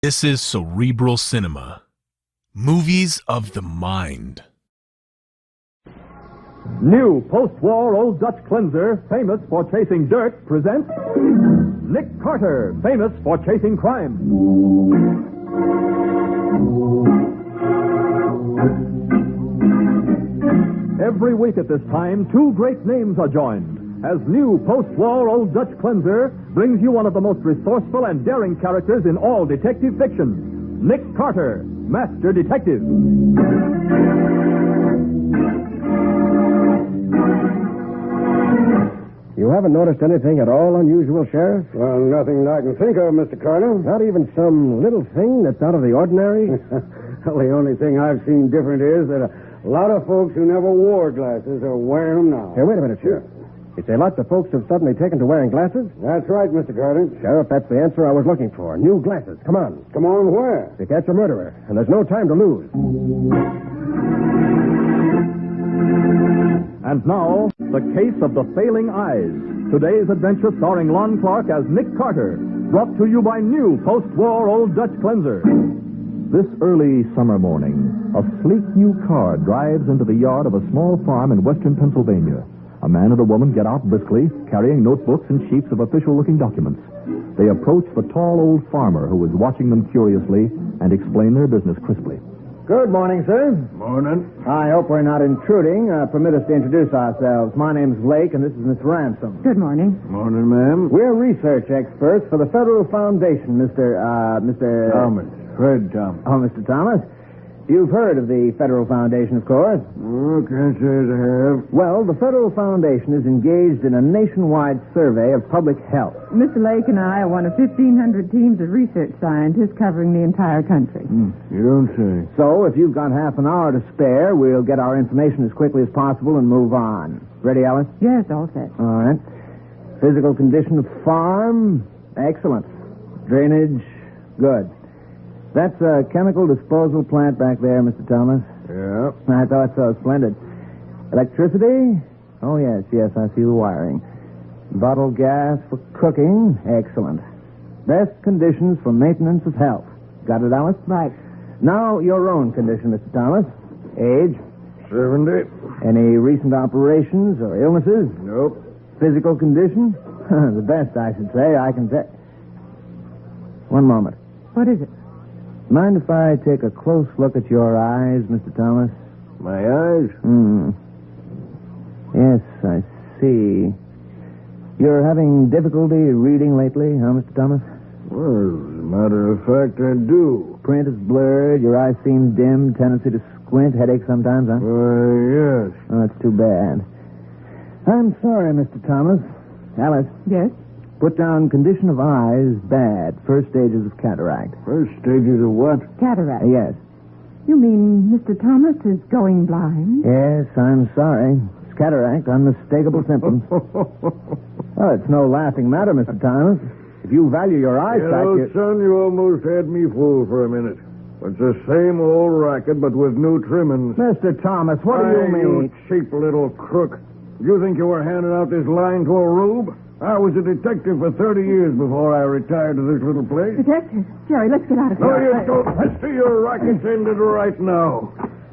This is Cerebral Cinema. Movies of the mind. New post-war Old Dutch cleanser, famous for chasing dirt, presents Nick Carter, famous for chasing crime. Every week at this time, two great names are joined as new post-war Old Dutch cleanser brings you one of the most resourceful and daring characters in all detective fiction, Nick Carter, Master Detective. You haven't noticed anything at all unusual, Sheriff? Well, nothing I can think of, Mr. Carter. Not even some little thing that's out of the ordinary? Well, the only thing I've seen different is that a lot of folks who never wore glasses are wearing them now. Hey, wait a minute, Sheriff. You say lots of folks have suddenly taken to wearing glasses? That's right, Mr. Carter. Sheriff, that's the answer I was looking for. New glasses. Come on. Come on, where? To catch a murderer, and there's no time to lose. And now, the case of the failing eyes. Today's adventure starring Lon Clark as Nick Carter, brought to you by new post-war Old Dutch cleanser. This early summer morning, a sleek new car drives into the yard of a small farm in western Pennsylvania. A man and a woman get out briskly, carrying notebooks and sheets of official-looking documents. They approach the tall old farmer who is watching them curiously and explain their business crisply. Good morning, sir. Morning. I hope we're not intruding. Permit us to introduce ourselves. My name's Blake, and this is Miss Ransom. Good morning. Morning, ma'am. We're research experts for the Federal Foundation, Mr. Thomas. Fred Thomas. Oh, Mr. Thomas. You've heard of the Federal Foundation, of course. Oh, can't say as I have. Well, the Federal Foundation is engaged in a nationwide survey of public health. Mr. Lake and I are one of 1,500 teams of research scientists covering the entire country. You don't say. So, if you've got half an hour to spare, we'll get our information as quickly as possible and move on. Ready, Alice? Yes, all set. All right. Physical condition of farm? Excellent. Drainage? Good. That's a chemical disposal plant back there, Mr. Thomas. Yeah. I thought so. Splendid. Electricity? Oh, yes, I see the wiring. Bottled gas for cooking? Excellent. Best conditions for maintenance of health. Got it, Alice? Right. Now, your own condition, Mr. Thomas. Age? 70. Any recent operations or illnesses? Nope. Physical condition? The best, I should say. I can say. One moment. What is it? Mind if I take a close look at your eyes, Mr. Thomas? My eyes? Yes, I see. You're having difficulty reading lately, huh, Mr. Thomas? Well, as a matter of fact, I do. Print is blurred, your eyes seem dim, tendency to squint, headache sometimes, huh? Yes. Oh, that's too bad. I'm sorry, Mr. Thomas. Alice, Yes? put down condition of eyes bad, first stages of cataract. First stages of what? Cataract. Yes. You mean Mr. Thomas is going blind? Yes, I'm sorry. It's cataract, unmistakable symptoms. Oh, it's no laughing matter, Mr. Thomas. If you value your eyesight, Son, you almost had me fooled for a minute. It's the same old racket, but with new trimmings. Mr. Thomas, what do you mean? You cheap little crook. You think you were handing out this line to a rube? I was a detective for 30 years before I retired to this little place. Detective. Jerry, let's get out of No, here. you don't. I see your racket's ended right now.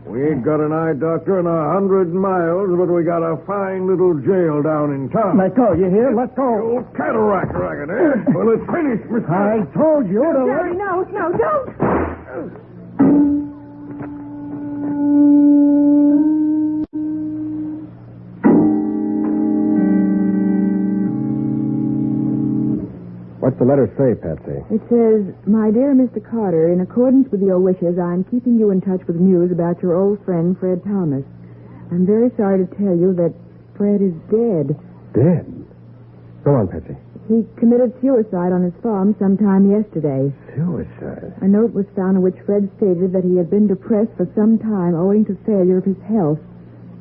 We ain't got an eye doctor in 100 miles, but we got a fine little jail down in town. Let go, you hear? Let The go. old cataract racket, eh? Well, it's finished, Mr. I told you to Jerry, no, don't. What's the letter say, Patsy? It says, My dear Mr. Carter, in accordance with your wishes, I'm keeping you in touch with news about your old friend, Fred Thomas. I'm very sorry to tell you that Fred is dead. Dead? Go on, Patsy. He committed suicide on his farm sometime yesterday. Suicide? A note was found in which Fred stated that he had been depressed for some time owing to failure of his health,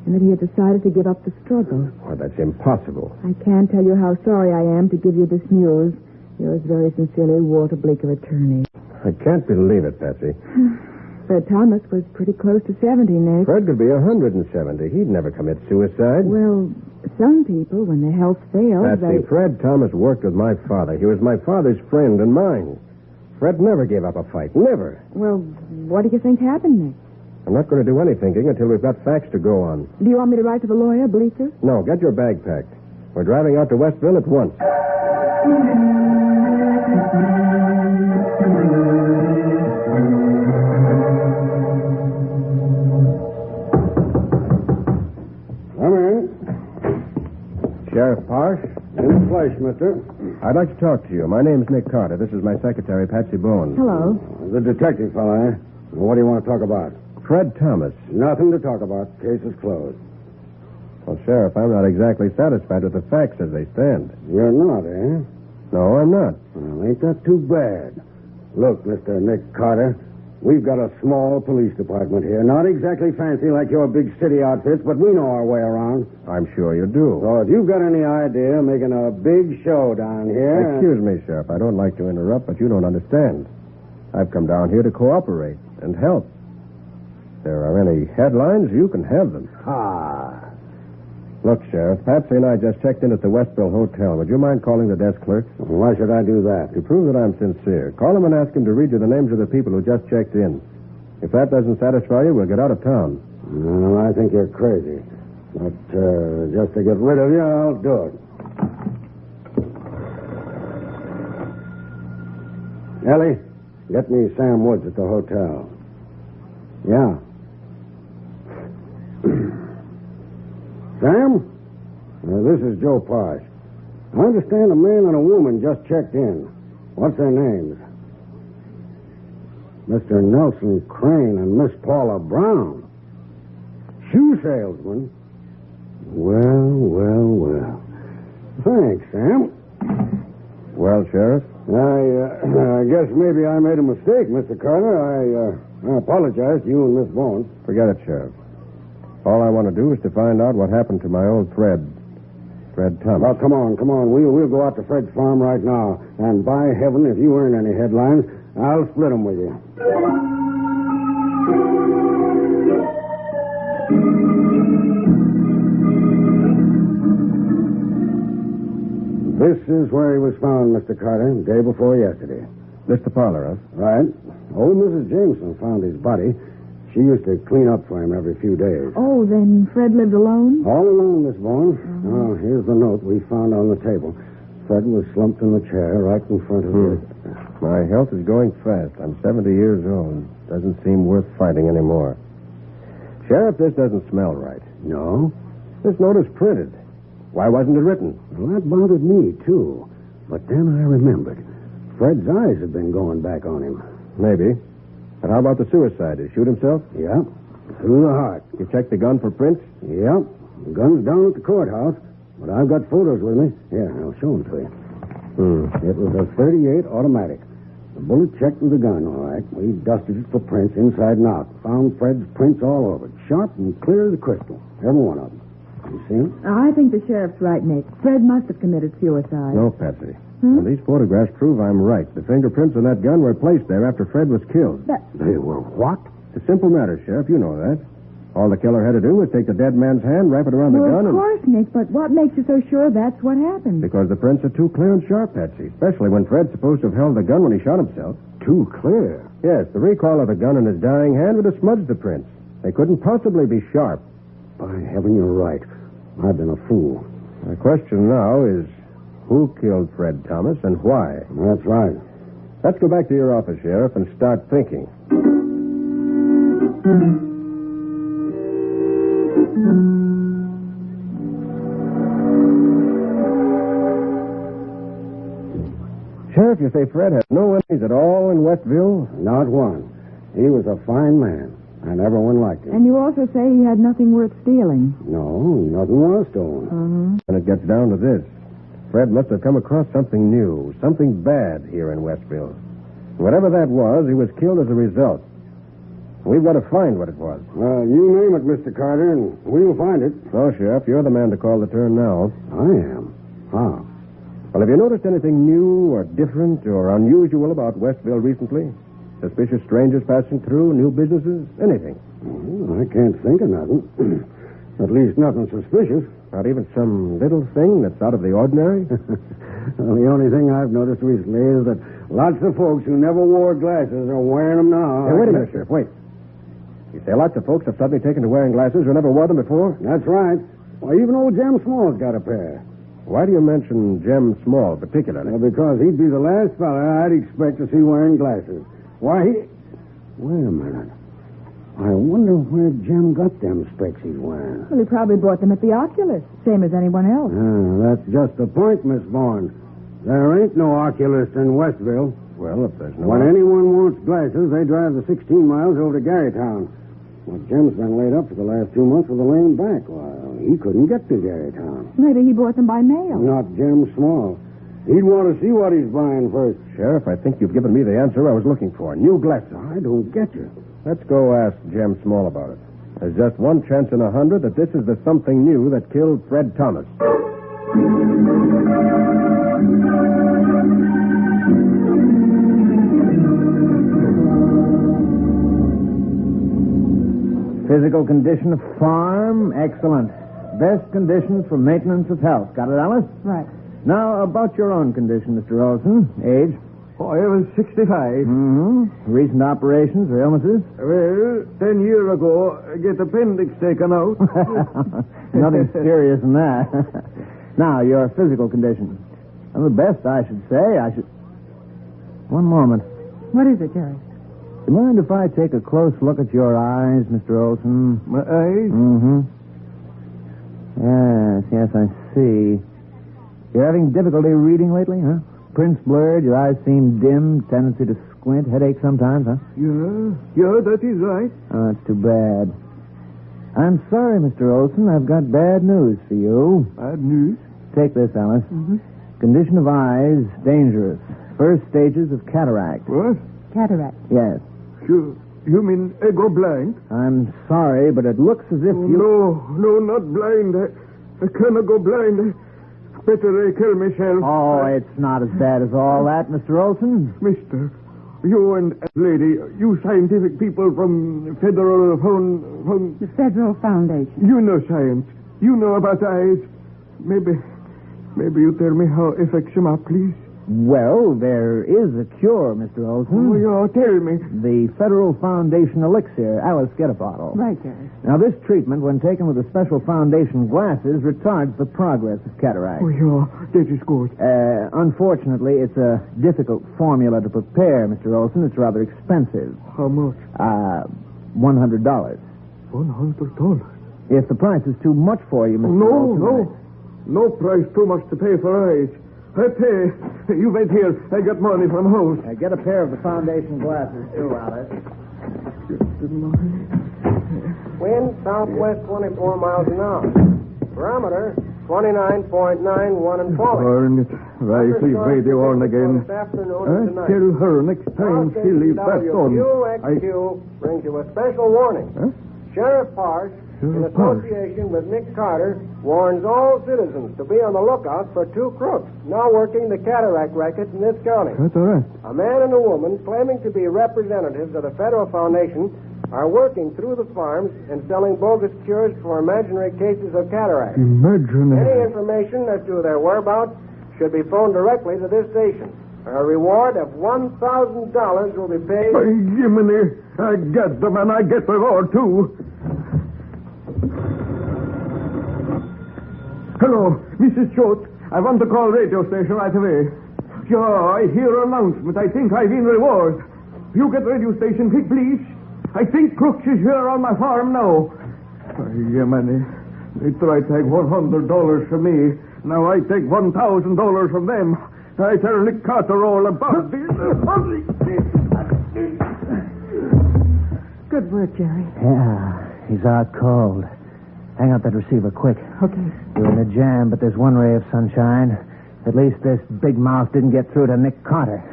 and that he had decided to give up the struggle. Well, that's impossible. I can't tell you how sorry I am to give you this news. Yours very sincerely, Walter Bleecker, attorney. I can't believe it, Patsy. Fred Thomas was pretty close to 70, Nick. Fred could be 170. He'd never commit suicide. Well, some people, when their health fails, Patsy, Fred Thomas worked with my father. He was my father's friend and mine. Fred never gave up a fight. Never. Well, what do you think happened next? I'm not going to do any thinking until we've got facts to go on. Do you want me to write to the lawyer, Bleecker? No, get your bag packed. We're driving out to Westville at once. Come in. Sheriff Parsh? In the flesh, mister. I'd like to talk to you. My name's Nick Carter. This is my secretary, Patsy Bones. Hello. The detective fella, eh? What do you want to talk about? Fred Thomas. Nothing to talk about. Case is closed. Well, Sheriff, I'm not exactly satisfied with the facts as they stand. You're not, eh? No, I'm not. Well, ain't that too bad? Look, Mr. Nick Carter, we've got a small police department here. Not exactly fancy like your big city outfits, but we know our way around. I'm sure you do. So if you've got any idea of making a big show down here... Excuse me, Sheriff. I don't like to interrupt, but you don't understand. I've come down here to cooperate and help. If there are any headlines, you can have them. Ah. Look, Sheriff, Patsy and I just checked in at the Westville Hotel. Would you mind calling the desk clerk? Why should I do that? To prove that I'm sincere, call him and ask him to read you the names of the people who just checked in. If that doesn't satisfy you, we'll get out of town. No, I think you're crazy. But just to get rid of you, I'll do it. Ellie, get me Sam Woods at the hotel. Yeah. Sam? This is Joe Parsh. I understand a man and a woman just checked in. What's their names? Mr. Nelson Crane and Miss Paula Brown. Shoe salesman? Well. Thanks, Sam. Well, Sheriff? I guess maybe I made a mistake, Mr. Carter. I apologize to you and Miss Bones. Forget it, Sheriff. All I want to do is to find out what happened to my old Fred Thomas. Well, come on. We'll go out to Fred's farm right now. And by heaven, if you earn any headlines, I'll split them with you. This is where he was found, Mr. Carter, day before yesterday. Mr. Parler, huh? Right. Old Mrs. Jameson found his body. She used to clean up for him every few days. Oh, then Fred lived alone? All alone, Miss Bones. Oh, here's the note we found on the table. Fred was slumped in the chair right in front of it. My health is going fast. I'm 70 years old. Doesn't seem worth fighting anymore. Sheriff, this doesn't smell right. No? This note is printed. Why wasn't it written? Well, that bothered me, too. But then I remembered. Fred's eyes have been going back on him. Maybe. But how about the suicide? Did he shoot himself? Yep. Through the heart. You checked the gun for prints? Yep. The gun's down at the courthouse, but I've got photos with me. Here, I'll show them to you. It was a .38 automatic. The bullet checked with the gun, all right. We dusted it for prints inside and out. Found Fred's prints all over it. Sharp and clear as a crystal. Every one of them. You see them? I think the sheriff's right, Nick. Fred must have committed suicide. No, Patsy. And these photographs prove I'm right. The fingerprints on that gun were placed there after Fred was killed. They were what? It's a simple matter, Sheriff. You know that. All the killer had to do was take the dead man's hand, wrap it around the gun, Of course, Nick, but what makes you so sure that's what happened? Because the prints are too clear and sharp, Patsy. Especially when Fred's supposed to have held the gun when he shot himself. Too clear? Yes, the recoil of the gun in his dying hand would have smudged the prints. They couldn't possibly be sharp. By heaven, you're right. I've been a fool. The question now is, who killed Fred Thomas and why? That's right. Let's go back to your office, Sheriff, and start thinking. Sheriff, you say Fred had no enemies at all in Westville? Not one. He was a fine man, and everyone liked him. And you also say he had nothing worth stealing. No, nothing was stolen. And it gets down to this. Fred must have come across something new, something bad here in Westville. Whatever that was, he was killed as a result. We've got to find what it was. You name it, Mr. Carter, and we'll find it. So, Sheriff, you're the man to call the turn now. I am. How? Well, have you noticed anything new or different or unusual about Westville recently? Suspicious strangers passing through, new businesses, anything? Well, I can't think of nothing. At least nothing suspicious. Not even some little thing that's out of the ordinary? Well, the only thing I've noticed recently is that lots of folks who never wore glasses are wearing them now. Hey, wait a minute, Sheriff. Wait. You say lots of folks have suddenly taken to wearing glasses who never wore them before? That's right. Why, even old Jem Small's got a pair. Why do you mention Jem Small particularly? Well, because he'd be the last fella I'd expect to see wearing glasses. Why, Wait a minute. I wonder where Jem got them specs he's wearing. Well, he probably bought them at the oculist, same as anyone else. That's just the point, Miss Vaughn. There ain't no oculist in Westville. Well, if there's no... When anyone wants glasses, they drive the 16 miles over to Garytown. Well, Jem's been laid up for the last 2 months with a lame back. Well, he couldn't get to Garytown. Maybe he bought them by mail. Not Jem Small. He'd want to see what he's buying first. Sheriff, I think you've given me the answer I was looking for. New glasses. I don't get you. Let's go ask Jem Small about it. There's just one chance in 100 that this is the something new that killed Fred Thomas. Physical condition of farm, excellent. Best conditions for maintenance of health. Got it, Alice? Right. Now, about your own condition, Mr. Olson. Age? Oh, I was 65. Mm-hmm. Recent operations or illnesses? Well, 10 years ago, I get appendix taken out. Nothing serious in that. Now, your physical condition. Well, the best, I should say. One moment. What is it, Jerry? Do you mind if I take a close look at your eyes, Mr. Olson? My eyes? Mm-hmm. Yes, I see. You're having difficulty reading lately, huh? Prints blurred, your eyes seem dim, tendency to squint, headache sometimes, huh? Yeah, that is right. Oh, that's too bad. I'm sorry, Mr. Olson. I've got bad news for you. Bad news? Take this, Alice. Mm-hmm. Condition of eyes, dangerous. First stages of cataract. What? Cataract. Yes. You mean I go blind? I'm sorry, but it looks as if you... No, not blind. I cannot go blind. Better I kill myself. Oh, it's not as bad as all that, Mr. Olson. Mister, you and that lady, you scientific people from from... The Federal Foundation. You know science. You know about eyes. Maybe you tell me how it affects them up, please. Well, there is a cure, Mr. Olson. Oh, yeah, tell me. The Federal Foundation elixir. Alice, get a bottle. Right, Jerry. Now, this treatment, when taken with the special foundation glasses, retards the progress of cataract. Oh, yeah, that is good. Unfortunately, it's a difficult formula to prepare, Mr. Olson. It's rather expensive. How much? $100. $100? If the price is too much for you, Mr. Olson... No price too much to pay for eyes. I pay. You wait here. I got money from home. Get a pair of the foundation glasses, too, Alice. Wind southwest 24 miles an hour. Barometer 29.91 and falling. Darn it. Rifle radio on again. This afternoon I and tonight. tell her next time she leaves that on. WQXQ brings you a special warning. Huh? Sheriff Parsh, in association with Nick Carter, warns all citizens to be on the lookout for two crooks now working the cataract racket in this county. That's all right. A man and a woman claiming to be representatives of the Federal Foundation are working through the farms and selling bogus cures for imaginary cases of cataract. Imagine Any it. information as to their whereabouts should be phoned directly to this station. A reward of $1,000 will be paid. By Jiminy, I get them and I get the reward, too. Hello, Mrs. Schultz. I want to call radio station right away. Yeah, I hear announcement. I think I win reward. You get radio station quick, please. I think crooks is here on my farm now. Jiminy, they try to take $100 from me. Now I take $1,000 from them. I tell Nick Carter all about this. Good work, Jerry. Yeah, he's out cold. Hang up that receiver, quick. Okay. You're in a jam, but there's one ray of sunshine. At least this big mouth didn't get through to Nick Carter.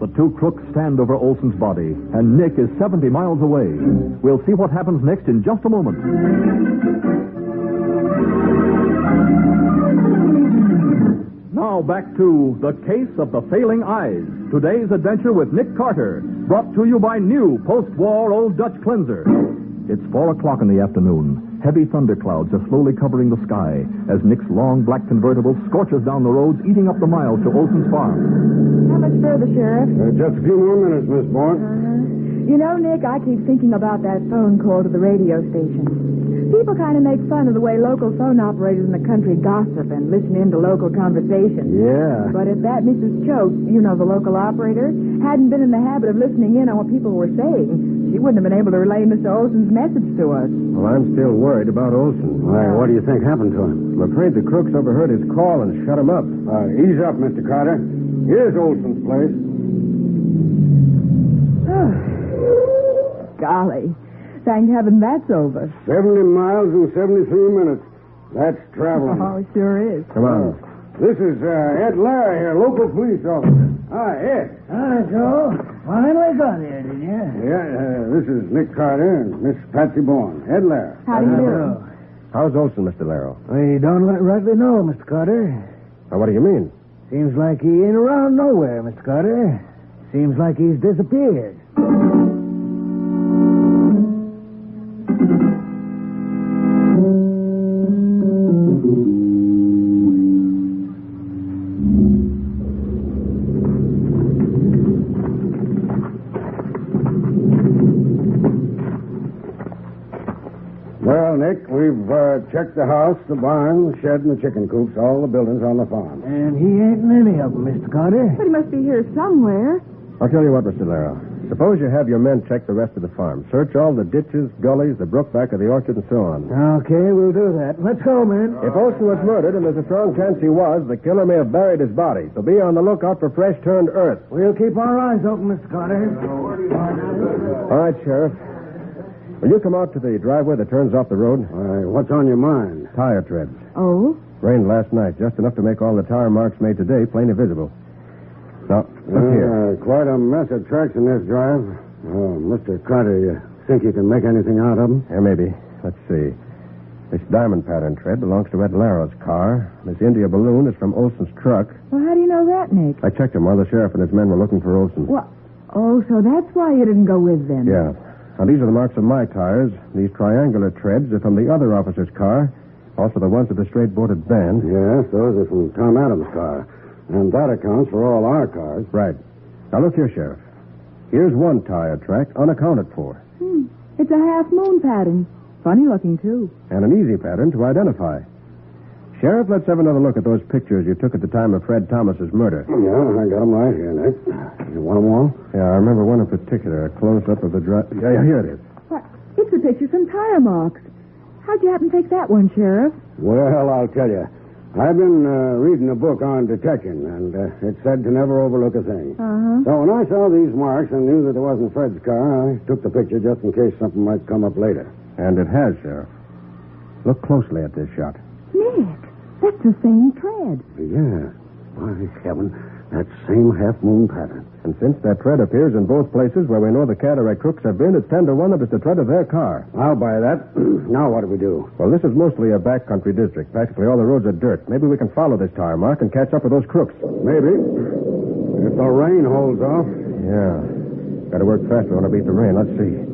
The two crooks stand over Olson's body, and Nick is 70 miles away. We'll see what happens next in just a moment. Now back to The Case of the Failing Eyes. Today's adventure with Nick Carter, Brought to you by new post-war Old Dutch cleanser. It's 4 o'clock in the afternoon. Heavy thunderclouds are slowly covering the sky as Nick's long black convertible scorches down the roads, eating up the miles to Olson's farm. How much further, Sheriff? Just a few more minutes, Miss Bourne. You know, Nick, I keep thinking about that phone call to the radio station. People kind of make fun of the way local phone operators in the country gossip and listen in to local conversations. Yeah. But if that Mrs. Choate, you know, the local operator, hadn't been in the habit of listening in on what people were saying, she wouldn't have been able to relay Mr. Olson's message to us. Well, I'm still worried about Olson. Why, what do you think happened to him? I'm afraid the crooks overheard his call and shut him up. Ease up, Mr. Carter. Here's Olson's place. Golly. Thank heaven that's over. 70 miles in 73 minutes. That's traveling. Oh, it sure is. Come on. This is Ed Larry here, local police officer. Hi, Ed. Hi, Joe. Finally got here, did you? Yeah, this is Nick Carter and Miss Patsy Bourne. Ed Larry. How do you do? How's Olson, Mr. Larrow? We don't rightly know, Mr. Carter. Now, what do you mean? Seems like he ain't around nowhere, Mr. Carter. Seems like he's disappeared. Well, Nick, we've checked the house, the barn, the shed, and the chicken coops, all the buildings on the farm. And he ain't in any of them, Mr. Carter. But he must be here somewhere. I'll tell you what, Mr. Larrow. Suppose you have your men check the rest of the farm. Search all the ditches, gullies, the brook back of the orchard, and so on. Okay, we'll do that. Let's go, man. If Olson was murdered, and there's a strong chance he was, the killer may have buried his body. So be on the lookout for fresh turned earth. We'll keep our eyes open, Mr. Carter. All right, Sheriff. Will you come out to the driveway that turns off the road? What's on your mind? Tire treads. Oh? Rained last night, just enough to make all the tire marks made today plainly visible. Now, look here. Quite a mess of tracks in this drive. Oh, Mr. Carter, you think you can make anything out of them? Yeah, maybe. Let's see. This diamond pattern tread belongs to Ed Larrow's car. This India balloon is from Olson's truck. Well, how do you know that, Nick? I checked him while the sheriff and his men were looking for Olson. What? Oh, so that's why you didn't go with them. Yeah. Now, these are the marks of my tires. These triangular treads are from the other officer's car. Also the ones of the straight-boarded band. Yes, those are from Tom Adams' car. And that accounts for all our cars. Right. Now, look here, Sheriff. Here's one tire track unaccounted for. It's a half-moon pattern. Funny looking, too. And an easy pattern to identify. Sheriff, let's have another look at those pictures you took at the time of Fred Thomas's murder. Yeah, I got them right here, Nick. You want them all? Yeah, I remember one in particular, a close-up of the drive. Yeah, here it is. What? It's a picture from tire marks. How'd you happen to take that one, Sheriff? Well, I'll tell you. I've been reading a book on detecting, and it said to never overlook a thing. Uh-huh. So when I saw these marks and knew that it wasn't Fred's car, I took the picture just in case something might come up later. And it has, Sheriff. Look closely at this shot. Nick, that's the same tread. Yeah. By heaven, that same half-moon pattern. And since that tread appears in both places where we know the cataract crooks have been, it's 10 to 1 that it's the tread of their car. I'll buy that. Now what do we do? Well, this is mostly a backcountry district. Practically all the roads are dirt. Maybe we can follow this tire mark and catch up with those crooks. Maybe. If the rain holds off. Yeah. Got to work fast. We want to beat the rain. Let's see.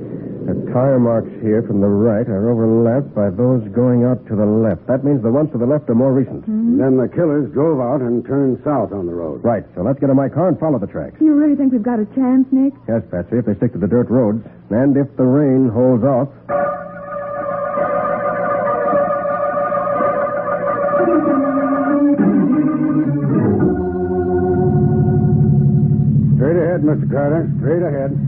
The tire marks here from the right are overlapped by those going out to the left. That means the ones to the left are more recent. Then the killers drove out and turned south on the road. Right. So let's get in my car and follow the tracks. You really think we've got a chance, Nick? Yes, Patsy, if they stick to the dirt roads. And if the rain holds off. Straight ahead, Mr. Carter. Straight ahead.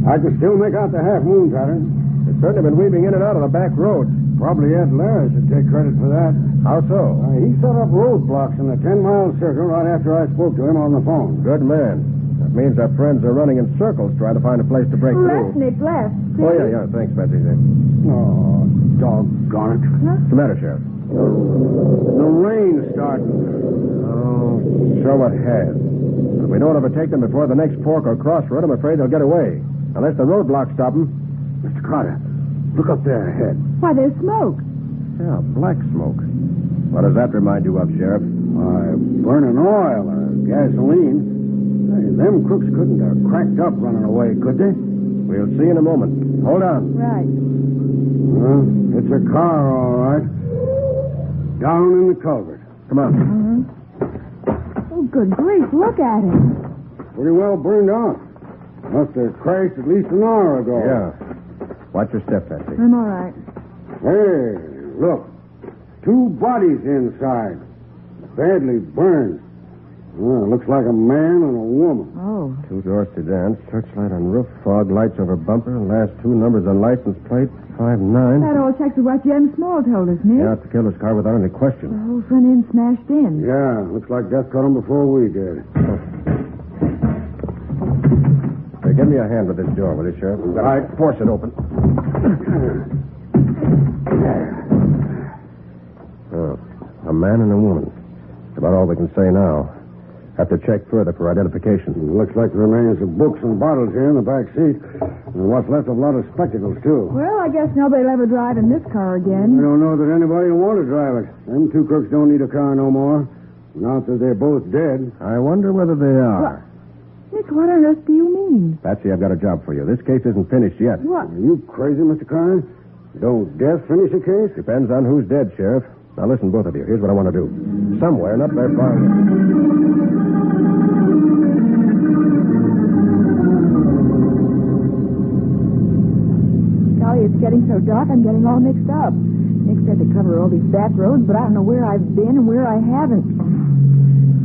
I can still make out the half-moon pattern. They've certainly been weaving in and out of the back roads. Probably Ed Larry should take credit for that. How so? He set up roadblocks in the 10-mile circle right after I spoke to him on the phone. Good man. That means our friends are running in circles trying to find a place to break Left, through. Nick, left. See? Oh, yeah. Thanks, Patsy. Oh, doggone it. What's the matter, Sheriff? The rain's starting. Oh, sure it has. If we don't overtake them before the next fork or crossroad, I'm afraid they'll get away. Unless the roadblocks stop them. Mr. Carter, look up there ahead. Why, there's smoke. Yeah, black smoke. What does that remind you of, Sheriff? Why, burning oil or gasoline. Hey, Them crooks couldn't have cracked up running away, could they? We'll see in a moment. Hold on. Right. Well, it's a car, all right. Down in the culvert. Come on. Oh, good grief, look at it. Pretty well burned out. Must have crashed at least an hour ago. Yeah. Watch your step, Patsy. I'm all right. Hey, look. 2 bodies inside. Badly burned. Well, looks like a man and a woman. Oh. 2-door sedan, searchlight on roof, fog lights over bumper, last 2 numbers on license plate, 59. That all checks with what Jen Small told us, Nick. Yeah, it's the killer's car without any The question. whole front end smashed in. Yeah, looks like death caught him before we did. Hey, give me a hand with this door, will you, Sheriff? All right, force it open. Oh, a man and a woman. That's about all we can say now. Have to check further for identification. Looks like the remains of books and bottles here in the back seat. And what's left of a lot of spectacles, too. Well, I guess nobody'll ever drive in this car I again. don't know that anybody will want to drive it. Them 2 crooks don't need a car no more. Not that they're both dead. I wonder whether they are. Nick, what on earth do you mean? Patsy, I've got a job for you. This case isn't finished yet. What? Are you crazy, Mr. Carter? Don't death finish a case? Depends on who's dead, Sheriff. Now listen, both of you. Here's what I want to do. Somewhere, not very far. Golly, it's getting so dark, I'm getting all mixed up. Nick said to cover all these back roads, but I don't know where I've been and where I haven't.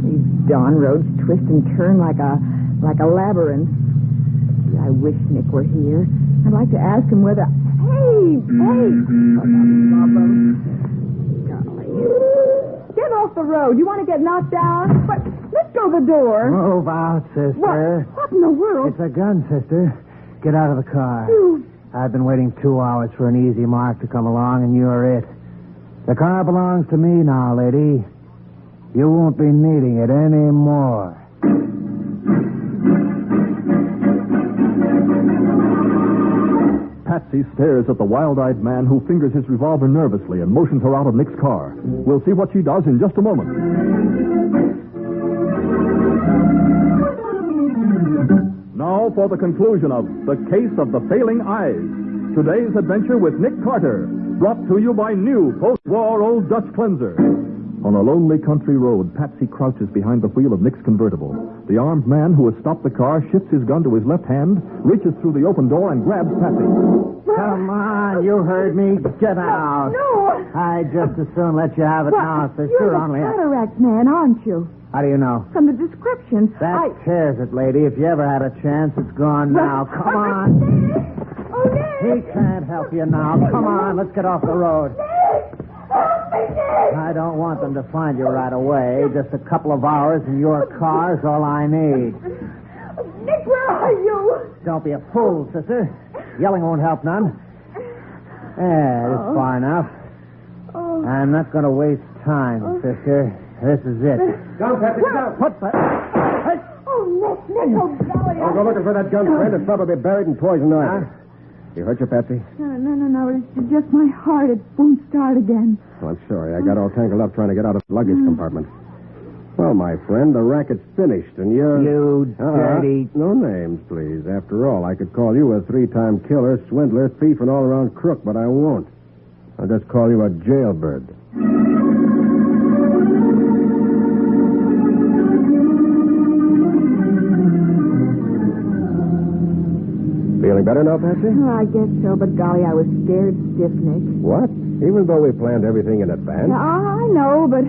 These dawn roads twist and turn like a labyrinth. Gee, I wish Nick were here. I'd like to ask him whether... Hey! Golly. Get off the road. You want to get knocked down? But let go the door. Move out, sister. What in the world? It's a gun, sister. Get out of the car. You... I've been waiting 2 hours for an easy mark to come along, and you're it. The car belongs to me now, lady. You won't be needing it anymore. Patsy stares at the wild-eyed man who fingers his revolver nervously and motions her out of Nick's car. We'll see what she does in just a moment. Now for the conclusion of The Case of the Failing Eyes. Today's adventure with Nick Carter, brought to you by new post-war Old Dutch Cleanser. On a lonely country road, Patsy crouches behind the wheel of Nick's convertible. The armed man who has stopped the car shifts his gun to his left hand, reaches through the open door, and grabs Patsy. Come on, you heard me. Get out. No! I'd just as soon let you have it now, sister. You're the Only cataract man, aren't you? How do you know? From the description. That tears it, lady. If you ever had a chance, it's gone now. Come on. Oh, Nick! He can't help you now. Come on, let's get off the road. I don't want them to find you right away. Just a couple of hours in your car is all I need. Nick, where are you? Don't be a fool, sister. Yelling won't help none. There, it's far enough. Oh. I'm not going to waste time, sister. This is it. Down, Patsy, down. What the... Oh, Nick, oh, golly. I'll go looking for that gun, friend. It's probably buried in poison ivy. You hurt your Patsy? No. It's just my heart. It won't start again. Oh, I'm sorry. I got all tangled up trying to get out of the luggage compartment. Well, my friend, the racket's finished, and you're... You dirty... No names, please. After all, I could call you a 3-time killer, swindler, thief, and all-around crook, but I won't. I'll just call you a jailbird. Feeling better now, Patsy? Oh, I guess so, but golly, I was scared stiff, Nick. What? Even though we planned everything in advance? I know, but...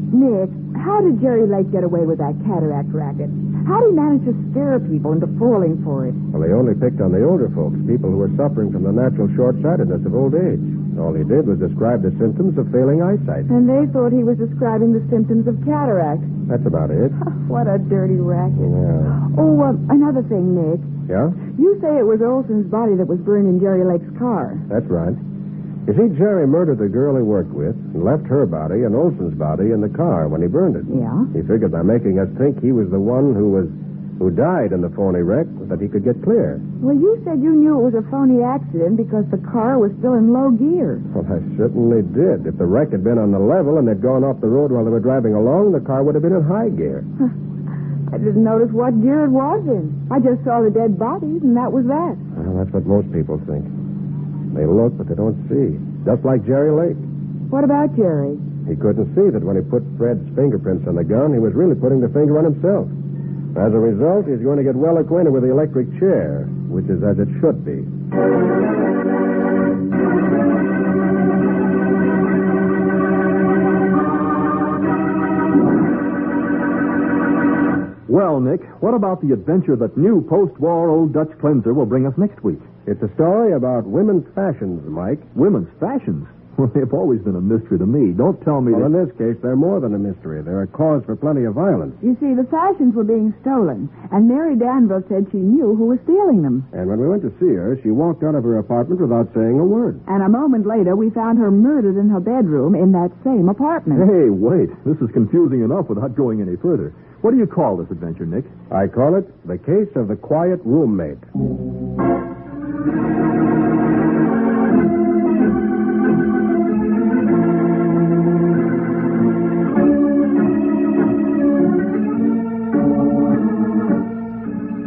Nick, how did Jerry Lake get away with that cataract racket? How did he manage to scare people into falling for it? Well, he only picked on the older folks, people who were suffering from the natural short-sightedness of old age. All he did was describe the symptoms of failing eyesight. And they thought he was describing the symptoms of cataract. That's about it. What a dirty racket. Yeah. Oh, another thing, Nick. Yeah? You say it was Olson's body that was burned in Jerry Lake's car. That's right. You see, Jerry murdered the girl he worked with and left her body and Olson's body in the car when he burned it. Yeah? He figured by making us think he was the one who died in the phony wreck that he could get clear. Well, you said you knew it was a phony accident because the car was still in low gear. Well, I certainly did. If the wreck had been on the level and they'd gone off the road while they were driving along, the car would have been in high gear. I didn't notice what gear it was in. I just saw the dead bodies, and that was that. Well, that's what most people think. They look, but they don't see. Just like Jerry Lake. What about Jerry? He couldn't see that when he put Fred's fingerprints on the gun, he was really putting the finger on himself. As a result, he's going to get well acquainted with the electric chair, which is as it should be. Well, Nick, what about the adventure that new post-war Old Dutch cleanser will bring us next week? It's a story about women's fashions, Mike. Women's fashions? Well, they've always been a mystery to me. Don't tell me Well, in this case, they're more than a mystery. They're a cause for plenty of violence. You see, the fashions were being stolen, and Mary Danville said she knew who was stealing them. And when we went to see her, she walked out of her apartment without saying a word. And a moment later, we found her murdered in her bedroom in that same apartment. Hey, wait. This is confusing enough without going any further. What do you call this adventure, Nick? I call it The Case of the Quiet Roommate.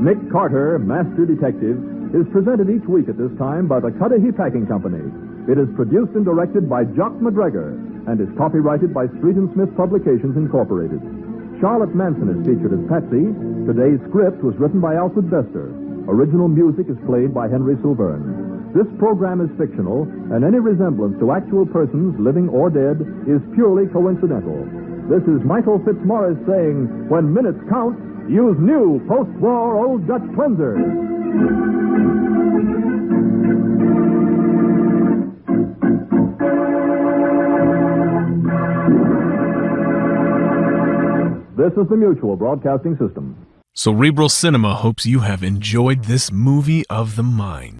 Nick Carter, Master Detective, is presented each week at this time by the Cudahy Packing Company. It is produced and directed by Jock McGregor and is copyrighted by Street & Smith Publications, Incorporated. Charlotte Manson is featured as Patsy. Today's script was written by Alfred Bester. Original music is played by Henry Silverne. This program is fictional, and any resemblance to actual persons, living or dead, is purely coincidental. This is Michael Fitzmaurice saying, when minutes count, use new post-war Old Dutch cleansers. This is the Mutual Broadcasting System. Cerebral Cinema hopes you have enjoyed this movie of the mind.